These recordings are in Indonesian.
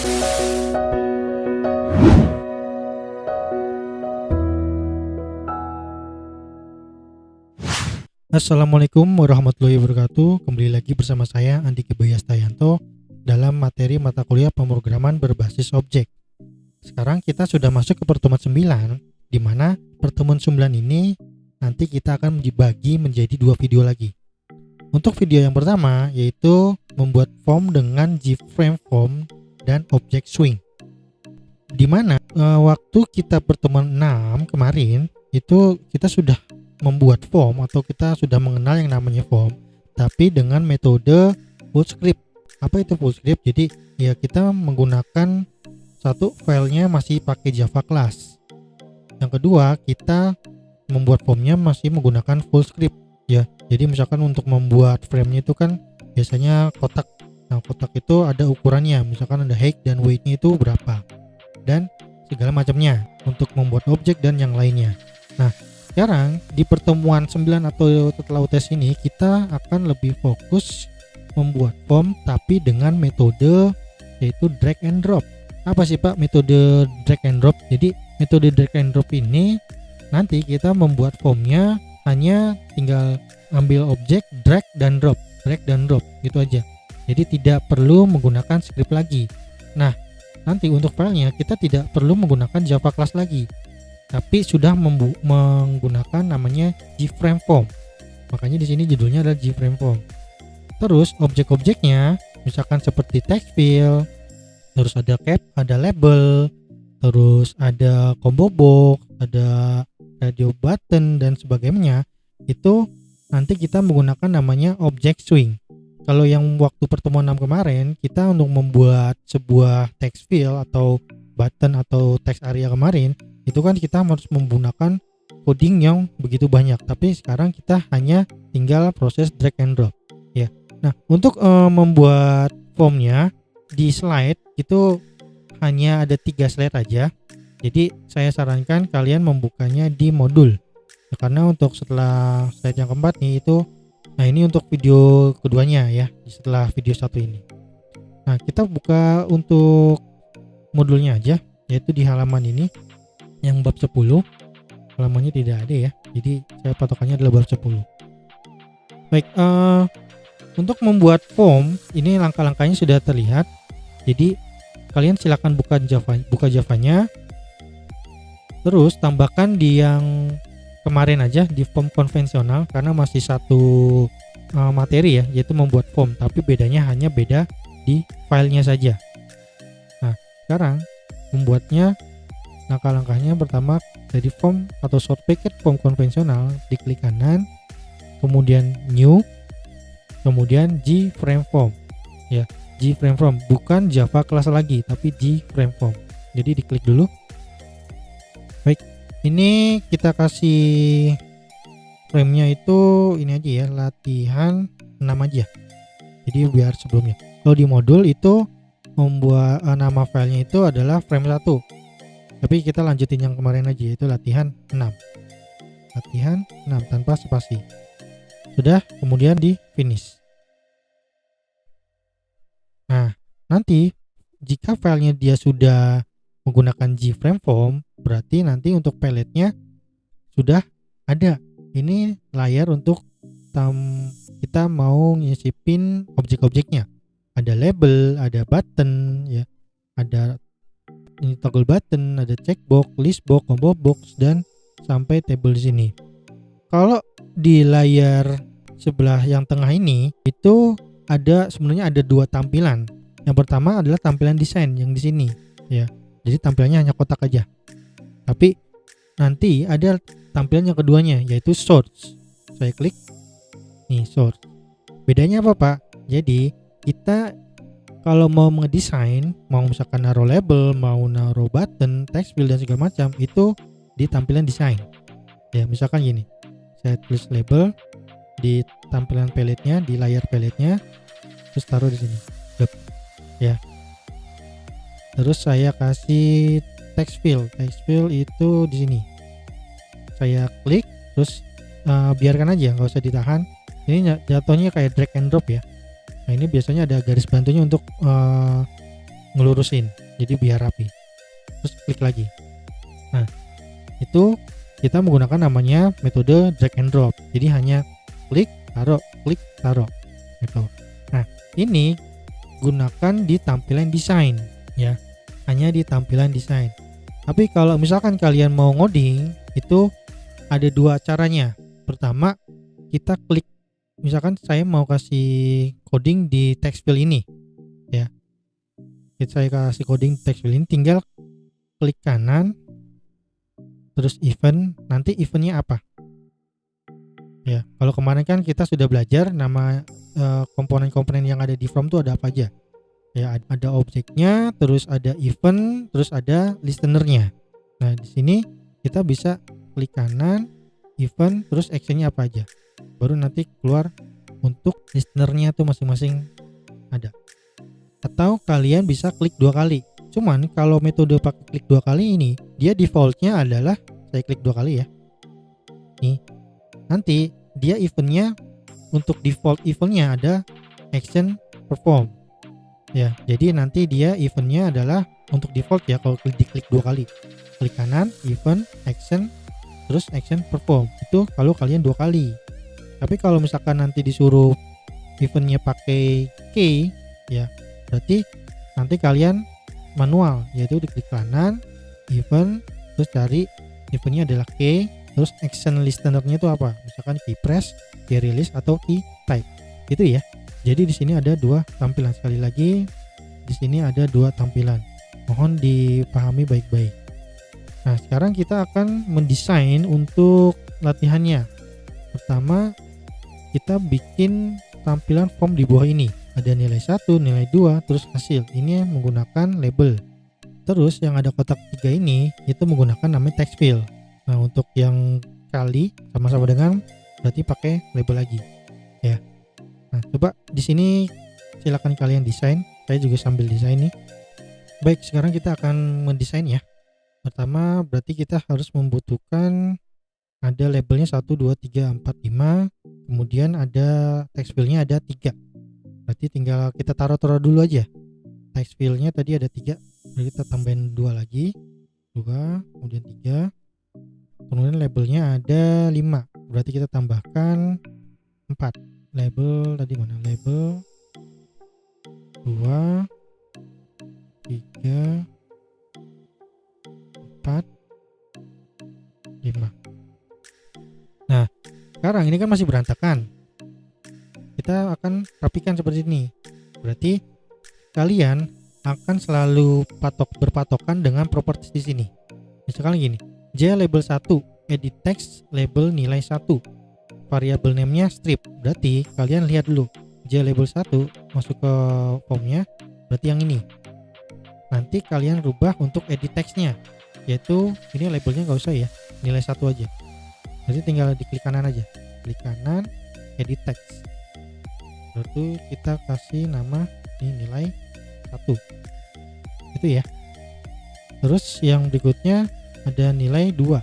Assalamualaikum warahmatullahi wabarakatuh. Kembali lagi bersama saya Andi Kebayastayanto dalam materi mata kuliah pemrograman berbasis objek. Sekarang kita sudah masuk ke pertemuan 9, di mana pertemuan 9 ini nanti kita akan dibagi menjadi 2 video lagi. Untuk video yang pertama yaitu membuat form dengan G-frame form dan objek swing. Di mana waktu kita pertemuan 6 kemarin itu kita sudah membuat form atau kita sudah mengenal yang namanya form, tapi dengan metode full script. Apa itu full script? Jadi ya kita menggunakan satu filenya masih pakai Java class. Yang kedua, kita membuat formnya masih menggunakan full script ya. Jadi misalkan untuk membuat frame-nya itu kan biasanya kotak. Nah, kotak itu ada ukurannya, misalkan ada height dan weight-nya itu berapa dan segala macamnya untuk membuat objek dan yang lainnya. Nah, sekarang di pertemuan 9 atau setelah UTS ini kita akan lebih fokus membuat form tapi dengan metode yaitu drag and drop. Apa sih Pak metode drag and drop? Jadi metode drag and drop ini nanti kita membuat formnya hanya tinggal ambil objek drag dan drop gitu aja. Jadi tidak perlu menggunakan script lagi. Nah, nanti untuk filenya kita tidak perlu menggunakan Java class lagi, tapi sudah menggunakan namanya G-frame form. Makanya di sini judulnya adalah G-frame form. Terus objek-objeknya misalkan seperti text field, terus ada cap, ada label, terus ada combo box, ada radio button dan sebagainya. Itu nanti kita menggunakan namanya object swing. Kalau yang waktu pertemuan 6 kemarin kita untuk membuat sebuah text field atau button atau text area kemarin itu kan kita harus menggunakan coding yang begitu banyak, tapi sekarang kita hanya tinggal proses drag and drop ya. Nah, untuk membuat formnya di slide itu hanya ada 3 slide aja, jadi saya sarankan kalian membukanya di modul ya, karena untuk setelah slide yang keempat nih itu, nah ini untuk video keduanya ya setelah video 1 ini. Nah, kita buka untuk modulnya aja, yaitu di halaman ini yang bab 10. Halamannya tidak ada ya, jadi saya patokannya adalah bab 10. Baik, untuk membuat form ini langkah-langkahnya sudah terlihat. Jadi kalian silakan buka Javanya, terus tambahkan di yang kemarin aja di form konvensional karena masih satu materi ya, yaitu membuat form, tapi bedanya hanya beda di filenya saja. Nah, sekarang membuatnya langkah-langkahnya pertama dari form atau short packet form konvensional, diklik kanan, kemudian new, kemudian G-frame form ya, G-frame form bukan Java class lagi tapi G-frame form. Jadi diklik dulu. Baik, ini kita kasih frame-nya itu ini aja ya, latihan 6 aja. Jadi biar sebelumnya. Kalau di modul itu membuat nama filenya itu adalah frame 1. Tapi kita lanjutin yang kemarin aja, yaitu latihan 6. Latihan 6 tanpa spasi. Sudah, kemudian di finish. Nah, nanti jika filenya dia sudah menggunakan G-frame form, berarti nanti untuk palette-nya sudah ada. Ini layar untuk kita mau nyisipin objek-objeknya. Ada label, ada button ya, ada ini toggle button, ada checkbox, listbox, combo box dan sampai table di sini. Kalau di layar sebelah yang tengah ini itu sebenarnya ada 2 tampilan. Yang pertama adalah tampilan desain yang di sini ya. Jadi tampilannya hanya kotak aja. Tapi nanti ada tampilan yang keduanya yaitu source. Saya klik nih source. Bedanya apa Pak? Jadi kita kalau mau ngedesain, mau misalkan naruh label, mau naruh button, text field dan segala macam, itu di tampilan desain. Ya, misalkan gini. Saya tulis label di tampilan palette-nya, di layar palette-nya, terus taruh di sini. Ya. Terus saya kasih text field. Text field itu di sini. Saya klik, terus biarkan aja, nggak usah ditahan. Ini jatuhnya kayak drag and drop ya. Nah, ini biasanya ada garis bantunya untuk ngelurusin jadi biar rapi, terus klik lagi. Nah, itu kita menggunakan namanya metode drag and drop, jadi hanya klik taruh gitu. Nah, ini gunakan di tampilan desain ya, hanya di tampilan desain. Tapi kalau misalkan kalian mau ngoding, itu ada dua caranya. Pertama, kita klik, misalkan saya mau kasih coding di text field ini ya, saya kasih coding text field ini, tinggal klik kanan terus event, nanti eventnya apa ya. Kalau kemarin kan kita sudah belajar nama komponen-komponen yang ada di from itu ada apa aja ya, ada objeknya, terus ada event, terus ada listenernya. Nah, di sini kita bisa klik kanan, event, terus actionnya apa aja, baru nanti keluar untuk listenernya tuh masing-masing ada. Atau kalian bisa klik 2 kali. Cuman kalau metode pakai klik 2 kali ini, dia defaultnya adalah saya klik 2 kali ya. Nih, nanti dia eventnya, untuk default eventnya ada action perform ya. Jadi nanti dia eventnya adalah untuk default ya, kalau diklik 2 kali, klik kanan, event, action, terus action perform, itu kalau kalian 2 kali. Tapi kalau misalkan nanti disuruh eventnya pakai key ya, berarti nanti kalian manual, yaitu diklik kanan, event, terus cari eventnya adalah key, terus action listenernya itu apa, misalkan key press, key release, atau key type gitu ya. Jadi di sini ada 2 tampilan, sekali lagi di sini ada 2 tampilan, mohon dipahami baik-baik. Nah, sekarang kita akan mendesain untuk latihannya. Pertama, kita bikin tampilan form di bawah ini, ada nilai 1, nilai 2, terus hasil. Ini menggunakan label. Terus yang ada kotak 3 ini itu menggunakan namanya text field. Nah, untuk yang kali sama-sama dengan, berarti pakai label lagi ya. Nah, coba di sini silakan kalian desain, saya juga sambil desain nih. Baik, sekarang kita akan mendesain ya. Pertama, berarti kita harus membutuhkan ada labelnya 1, 2, 3, 4, 5, kemudian ada text fieldnya ada 3, berarti tinggal kita taruh dulu aja. Text fieldnya tadi ada 3, berarti kita tambahin 2 lagi, 2, kemudian 3, kemudian labelnya ada 5, berarti kita tambahkan 4. Label tadi mana, label 2, 3, 4, 5. Nah, sekarang ini kan masih berantakan, kita akan rapikan seperti ini. Berarti kalian akan selalu berpatokan dengan properties di sini. Misalkan gini, J label 1, edit text label nilai 1, variable name-nya strip. Berarti kalian lihat dulu, J label 1 masuk ke formnya, berarti yang ini. Nanti kalian rubah untuk edit text-nya, yaitu ini labelnya nggak usah ya, nilai 1 aja. Jadi tinggal diklik kanan aja, klik kanan, edit text, berarti kita kasih nama ini nilai 1 itu ya. Terus yang berikutnya ada nilai 2,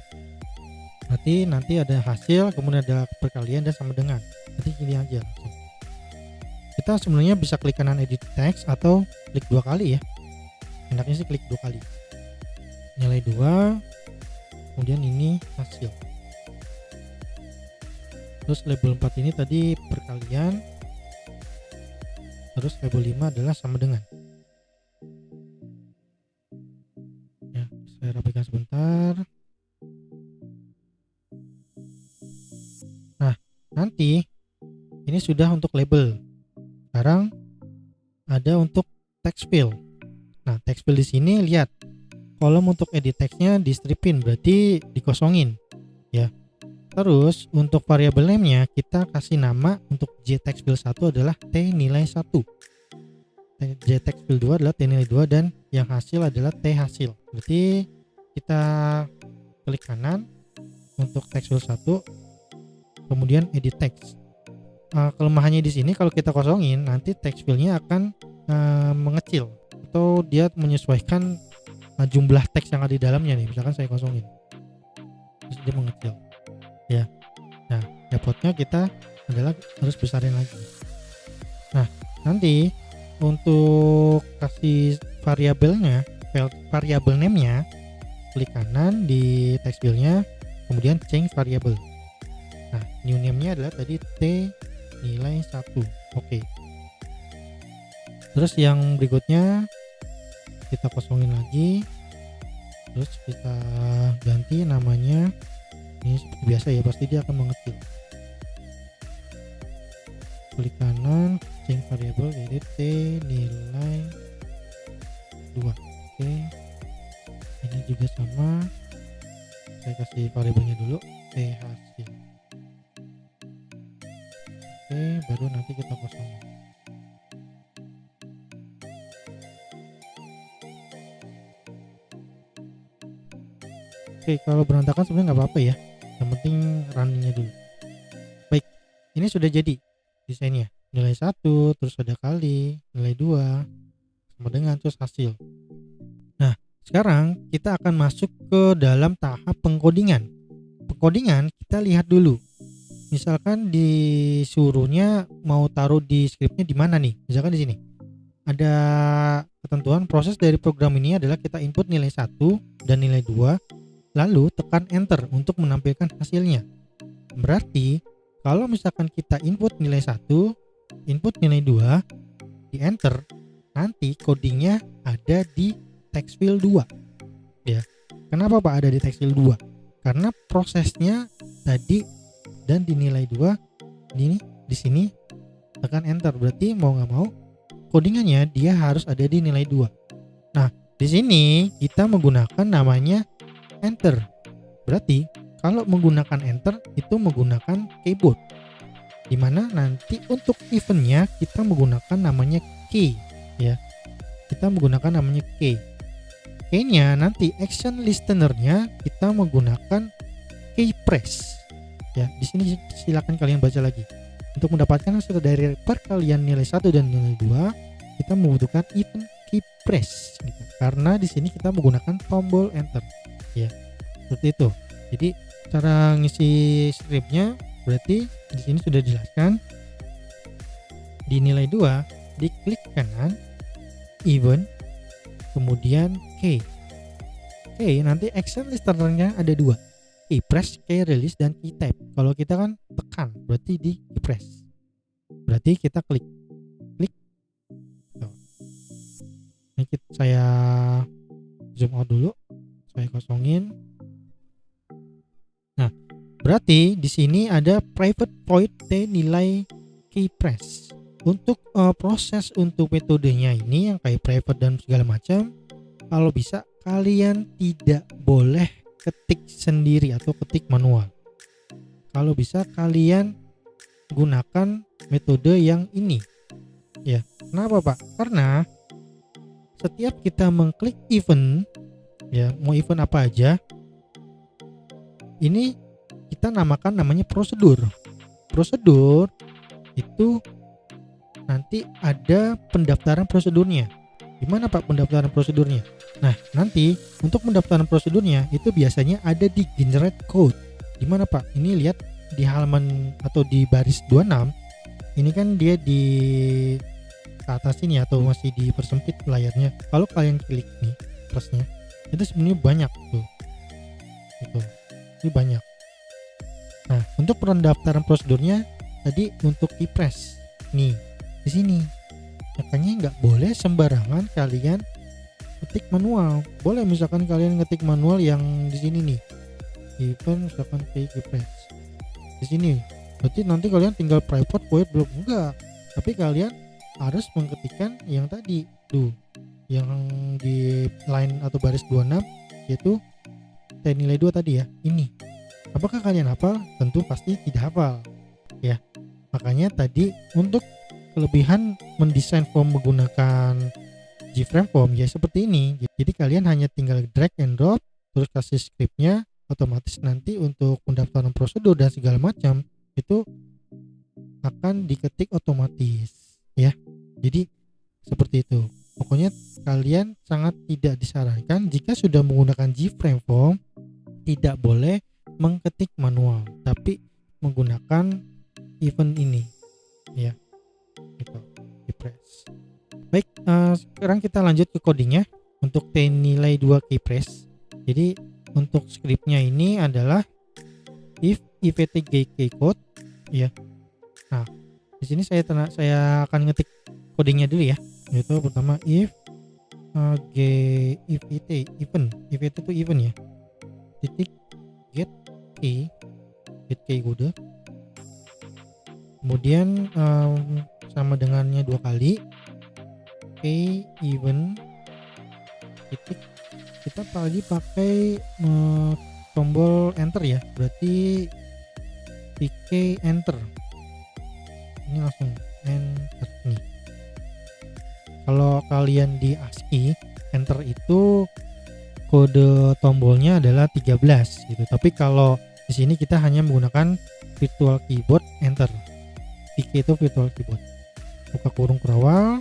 berarti nanti ada hasil, kemudian ada perkalian dan sama dengan, nanti ini aja langsung. Kita sebenarnya bisa klik kanan edit text atau klik 2 kali ya, enaknya sih klik 2 kali, nilai 2, kemudian ini hasil. Terus label 4 ini tadi perkalian, terus label 5 adalah sama dengan ya. Saya rapikan sebentar. Nah, nanti ini sudah untuk label. Sekarang ada untuk text field. Nah, text field di sini lihat, kolom untuk edit text-nya di stripin, berarti dikosongin ya. Terus untuk variable name-nya kita kasih nama, untuk J text field 1 adalah T nilai 1, J text field 2 adalah T nilai 2, dan yang hasil adalah T hasil. Berarti kita klik kanan untuk text field 1, kemudian edit text. Kelemahannya di sini kalau kita kosongin, nanti text field-nya akan mengecil, atau dia menyesuaikan jumlah teks yang ada di dalamnya nih. Misalkan saya kosongin, terus dia mengecil ya. Nah, depotnya kita adalah harus besarin lagi. Nah, nanti untuk kasih variabelnya, variabel name-nya, klik kanan di text field-nya, kemudian change variable. Nah, new name-nya adalah tadi T nilai 1. Oke. Terus yang berikutnya kita kosongin lagi. Terus kita ganti namanya. Ini seperti biasa ya, pasti dia akan mengecil. Klik kanan, change variable, jadi T nilai 2. Oke. Ini juga sama. Saya kasih variabelnya dulu, T hasil. Oke, baru nanti kita kosongin. Oke, kalau berantakan sebenarnya nggak apa-apa ya, yang penting runningnya dulu. Baik, ini sudah jadi desainnya, nilai 1, terus ada kali, nilai 2 sama dengan, terus hasil. Nah, sekarang kita akan masuk ke dalam tahap pengkodingan. Pengkodingan kita lihat dulu. Misalkan disuruhnya mau taruh di scriptnya di mana nih? Misalkan di sini. Ada ketentuan proses dari program ini adalah kita input nilai 1 dan nilai 2, lalu tekan enter untuk menampilkan hasilnya. Berarti kalau misalkan kita input nilai 1, input nilai 2, di enter, nanti codingnya ada di text field 2 ya. Kenapa Pak ada di text field 2? Karena prosesnya tadi dan di nilai 2 ini di sini tekan enter, berarti mau nggak mau codingannya dia harus ada di nilai 2. Nah, di sini kita menggunakan namanya enter. Berarti kalau menggunakan enter itu menggunakan keyboard, dimana nanti untuk eventnya kita menggunakan namanya key ya. Kita menggunakan namanya key. Key-nya nanti action listener-nya kita menggunakan key press ya. Di sini silakan kalian baca lagi. Untuk mendapatkan hasil dari perkalian nilai 1 dan nilai 2, kita membutuhkan event key press gitu. Karena di sini kita menggunakan tombol enter ya. Seperti itu. Jadi cara ngisi scriptnya berarti di sini sudah dijelaskan. Di nilai 2 diklik kanan event, kemudian key. Key nanti action listener-nya ada 2, key press, key release, dan key type. Kalau kita kan tekan berarti di key press, berarti kita klik. Ini saya zoom out dulu, saya kosongin. Nah, berarti di sini ada private void T nilai key press. Untuk proses untuk metodenya ini yang kayak private dan segala macam, kalau bisa kalian tidak boleh ketik sendiri atau ketik manual. Kalau bisa kalian gunakan metode yang ini ya. Kenapa Pak? Karena setiap kita mengklik event ya, mau event apa aja, ini kita namakan namanya prosedur. Prosedur itu nanti ada pendaftaran prosedurnya. Gimana Pak pendaftaran prosedurnya? Nah, nanti untuk pendaftaran prosedurnya itu biasanya ada di generate code. Gimana Pak? Ini lihat di halaman atau di baris 26. Ini kan dia di ke atas ini atau masih dipersempit layarnya. Kalau kalian klik nih plusnya, itu sebenarnya banyak tuh. Itu. Ini banyak. Nah, untuk pendaftaran prosedurnya tadi untuk key press. Nih, di sini. Makanya nggak boleh sembarangan kalian ketik manual. Boleh misalkan kalian ngetik manual yang di sini nih. Event misalkan key press. Di sini. Berarti nanti kalian tinggal private void belum enggak. Tapi kalian harus mengetikkan yang tadi tuh, yang di line atau baris 26 yaitu T nilai 2 tadi ya. Ini. Apakah kalian hafal? Tentu pasti tidak hafal. Ya. Makanya tadi untuk kelebihan mendesain form menggunakan Gframe form ya seperti ini. Jadi kalian hanya tinggal drag and drop, terus kasih scriptnya, otomatis nanti untuk pendaftaran prosedur dan segala macam itu akan diketik otomatis ya. Jadi seperti itu. Pokoknya kalian sangat tidak disarankan jika sudah menggunakan Gframe form tidak boleh mengetik manual, tapi menggunakan event ini ya. Gitu, di press. Baik, Sekarang kita lanjut ke codingnya untuk T nilai 2 keypress. Jadi untuk scriptnya ini adalah if ivt code ya. Nah, di sini saya akan ngetik codingnya dulu ya. Yaitu pertama if event itu event ya. Titik get key kode. Kemudian sama dengannya 2 kali key event titik, kita pakai tombol enter ya, berarti PK enter, ini langsung enter nih. Kalau kalian di ASCII enter itu kode tombolnya adalah 13 gitu, tapi kalau di sini kita hanya menggunakan virtual keyboard enter. PK itu virtual keyboard, buka kurung kurawal,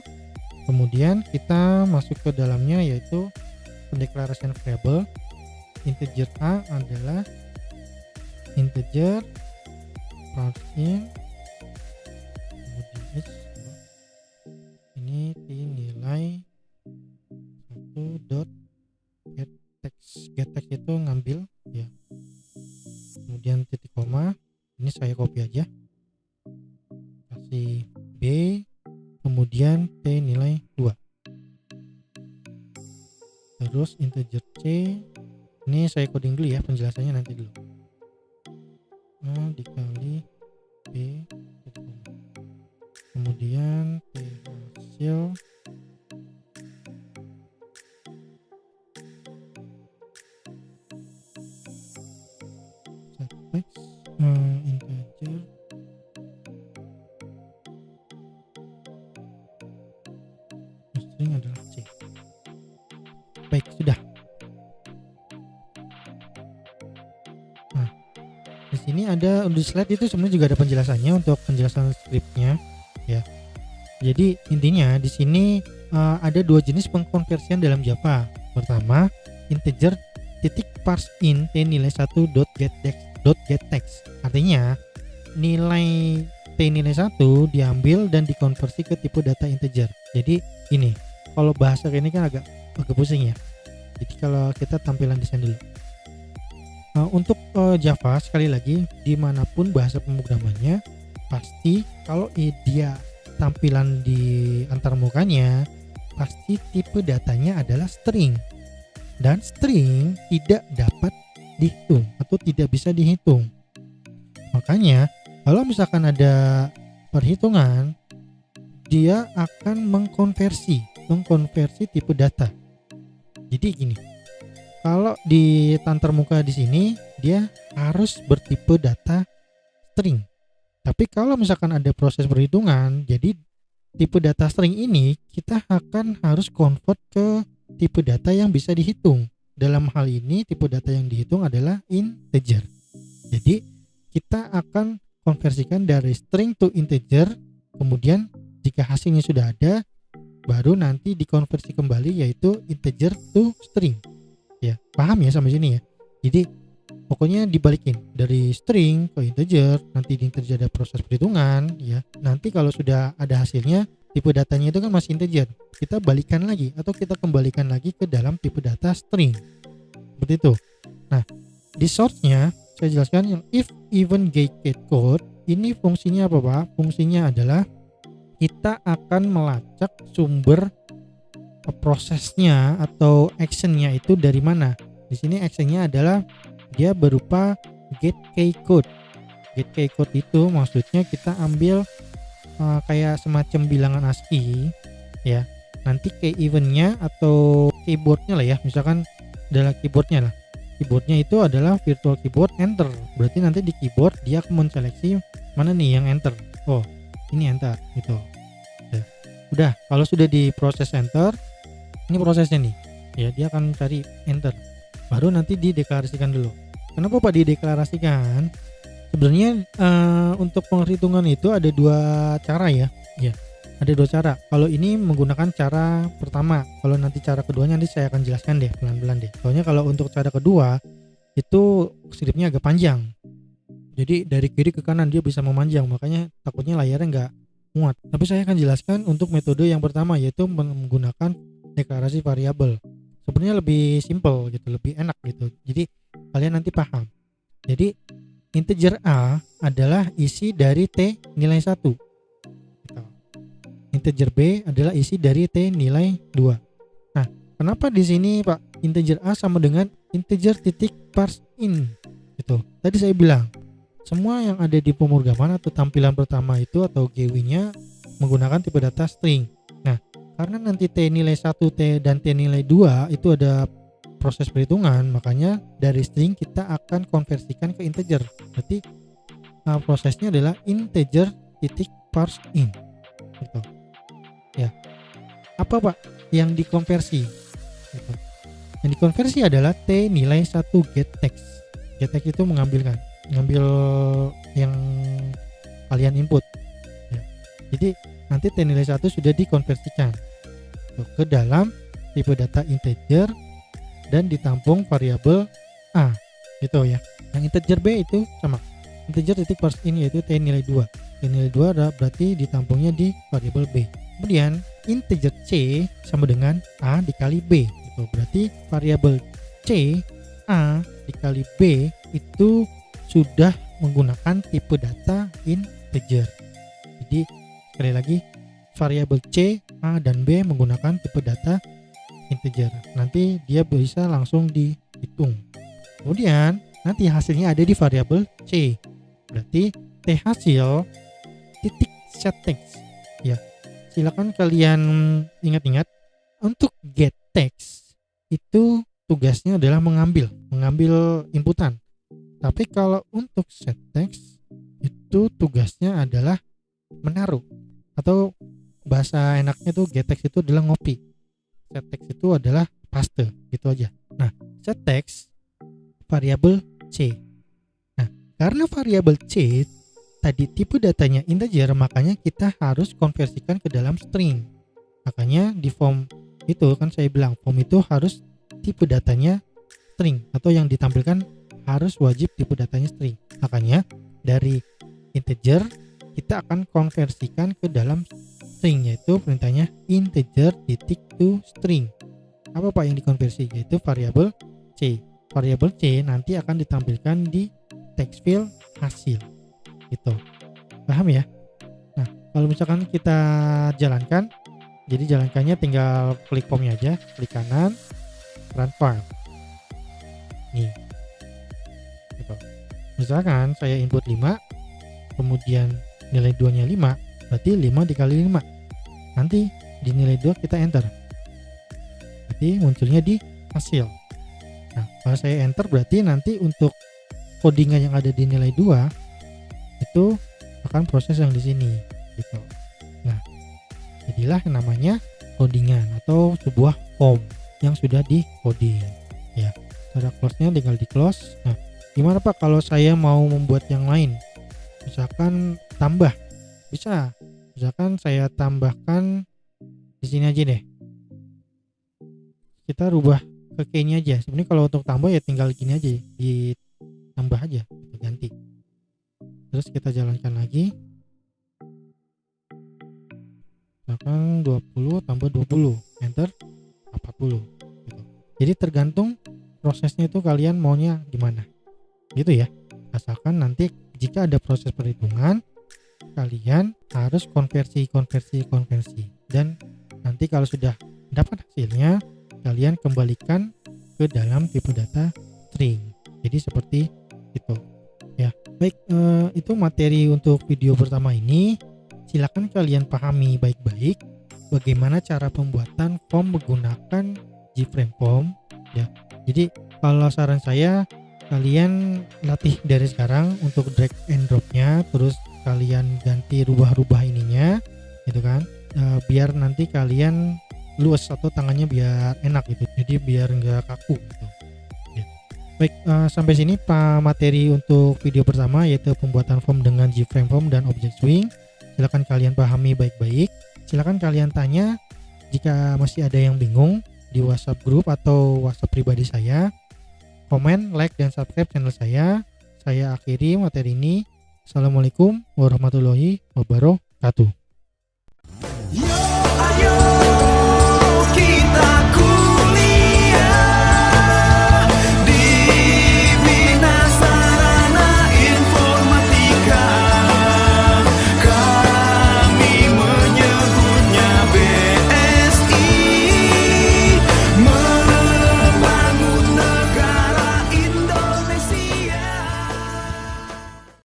kemudian kita masuk ke dalamnya yaitu pendeklarasian variable. Integer A adalah integer in, kemudian ini dinilai 1 dot get text itu ngambil ya, kemudian titik koma, ini saya copy aja, kasih B, kemudian T nilai 2, terus integer C, ini saya coding dulu ya, penjelasannya nanti dulu. Dikali B, kemudian T hasil text integer string adalah C. Baik, sudah. Nah, di sini ada di slide itu sebenarnya juga ada penjelasannya untuk penjelasan scriptnya ya. Jadi intinya di sini ada 2 jenis pengkonversian dalam Java. Pertama, integer titik parse in T nilai 1 get text. Artinya nilai T nilai 1 diambil dan dikonversi ke tipe data integer. Jadi ini kalau bahasa ini kan agak pusing ya. Jadi kalau kita tampilan desain dulu. Untuk Java sekali lagi dimanapun bahasa pemrogramannya pasti kalau dia tampilan di antarmukanya pasti tipe datanya adalah string, dan string tidak dapat dihitung atau tidak bisa dihitung. Makanya kalau misalkan ada perhitungan, dia akan mengkonversi tipe data. Jadi gini, kalau di antarmuka di sini dia harus bertipe data string. Tapi kalau misalkan ada proses perhitungan, jadi tipe data string ini kita akan harus convert ke tipe data yang bisa dihitung. Dalam hal ini tipe data yang dihitung adalah integer. Jadi kita akan konversikan dari string to integer, kemudian jika hasilnya sudah ada, baru nanti dikonversi kembali yaitu integer to string. Ya, paham ya sampai sini ya. Jadi pokoknya dibalikin dari string ke integer, nanti di integer ada proses perhitungan ya. Nanti kalau sudah ada hasilnya, tipe datanya itu kan masih integer, kita balikan lagi atau kita kembalikan lagi ke dalam tipe data string. Seperti itu. Nah, di source-nya saya jelaskan yang if even get code ini fungsinya apa Pak? Fungsinya adalah kita akan melacak sumber prosesnya atau actionnya itu dari mana. Di sini actionnya adalah dia berupa get key code. Get key code itu maksudnya kita ambil kayak semacam bilangan ASCII ya. Nanti key eventnya atau keyboardnya lah ya, misalkan adalah keyboardnya lah. Keyboardnya itu adalah virtual keyboard enter. Berarti nanti di keyboard dia akan menseleksi mana nih yang enter. Oh, ini enter gitu. Udah, kalau sudah di proses enter, ini prosesnya nih. Ya, dia akan cari enter. Baru nanti dideklarasikan dulu. Kenapa Pak dideklarasikan? Sebenarnya untuk penghitungan itu ada 2 cara ya. Ya, ada 2 cara. Kalau ini menggunakan cara pertama. Kalau nanti cara keduanya nanti saya akan jelaskan deh pelan-pelan deh. Soalnya kalau untuk cara kedua itu scriptnya agak panjang. Jadi dari kiri ke kanan dia bisa memanjang, makanya takutnya layarnya muat. Tapi saya akan jelaskan untuk metode yang pertama, yaitu menggunakan deklarasi variabel. Sebenarnya lebih simple gitu, lebih enak gitu. Jadi kalian nanti paham. Jadi integer A adalah isi dari T nilai 1. Gitu. Integer B adalah isi dari T nilai 2. Nah, kenapa di sini Pak integer A sama dengan integer titik parseIn? Gitu. Tadi saya bilang semua yang ada di pemrograman atau tampilan pertama itu atau GUI-nya menggunakan tipe data string. Nah, karena nanti T nilai 1, T dan T nilai 2 itu ada proses perhitungan, makanya dari string kita akan konversikan ke integer. Berarti prosesnya adalah integer titik parseIn. Gitu. Ya. Apa Pak yang dikonversi? Gitu. Yang dikonversi adalah T nilai 1 getText. GetText itu mengambil yang kalian input ya. Jadi nanti T nilai 1 sudah dikonversikan ke dalam tipe data integer dan ditampung variabel A gitu ya. Yang integer B itu sama integer titik parseIn, yaitu T nilai 2. T nilai 2 berarti ditampungnya di variabel B. Kemudian integer C sama dengan A dikali B gitu. Berarti variabel C A dikali B itu sudah menggunakan tipe data integer. Jadi sekali lagi variabel C, A dan B menggunakan tipe data integer. Nanti dia bisa langsung dihitung. Kemudian nanti hasilnya ada di variabel C. Berarti T hasil titik setText. Ya. Silakan kalian ingat-ingat untuk getText itu tugasnya adalah mengambil inputan. Tapi kalau untuk setText itu tugasnya adalah menaruh, atau bahasa enaknya tuh getText itu adalah ngopi. setText itu adalah paste, gitu aja. Nah, setText variabel C. Nah, karena variabel C tadi tipe datanya integer, makanya kita harus konversikan ke dalam string. Makanya di form itu kan saya bilang form itu harus tipe datanya string, atau yang ditampilkan harus wajib tipe datanya string. Makanya dari integer kita akan konversikan ke dalam string, yaitu perintahnya integer titik to string. Apa Pak yang dikonversi? Yaitu variabel C. Variabel C nanti akan ditampilkan di text field hasil. Gitu. Paham ya? Nah, kalau misalkan kita jalankan, jadi jalankannya tinggal klik formnya aja, klik kanan, run file. Nih. Gitu. Misalkan saya input 5, kemudian nilai 2-nya 5, berarti 5 dikali 5. Nanti di nilai 2 kita enter. Berarti munculnya di hasil. Nah, kalau saya enter berarti nanti untuk codingan yang ada di nilai 2 itu akan proses yang di sini gitu. Nah, jadilah yang namanya codingan atau sebuah form yang sudah di coding ya. Cara close-nya tinggal di close. Nah, gimana Pak kalau saya mau membuat yang lain? Misalkan tambah. Bisa. Misalkan saya tambahkan di sini aja deh. Kita rubah ke key-nya aja. Sebenarnya kalau untuk tambah ya tinggal gini aja, ditambah aja, ganti. Terus kita jalankan lagi. Misalkan 20 tambah 20, enter 40 gitu. Jadi tergantung prosesnya itu kalian maunya gimana. Gitu ya. Asalkan nanti jika ada proses perhitungan, kalian harus konversi. Dan nanti kalau sudah dapat hasilnya, kalian kembalikan ke dalam tipe data string. Jadi seperti itu. Ya, baik, itu materi untuk video pertama ini. Silakan kalian pahami baik-baik bagaimana cara pembuatan form menggunakan GFrame Form ya. Jadi kalau saran saya, kalian latih dari sekarang untuk drag and dropnya, terus kalian ganti rubah-rubah ininya gitu kan, biar nanti kalian luas atau tangannya biar enak gitu, jadi biar nggak kaku gitu. Baik, sampai sini materi untuk video pertama, yaitu pembuatan form dengan GFrame Form dan Object Swing. Silakan kalian pahami baik-baik. Silakan kalian tanya jika masih ada yang bingung di WhatsApp grup atau WhatsApp pribadi saya. Komen, like, dan subscribe channel saya. Saya akhiri materi ini. Assalamualaikum warahmatullahi wabarakatuh. Your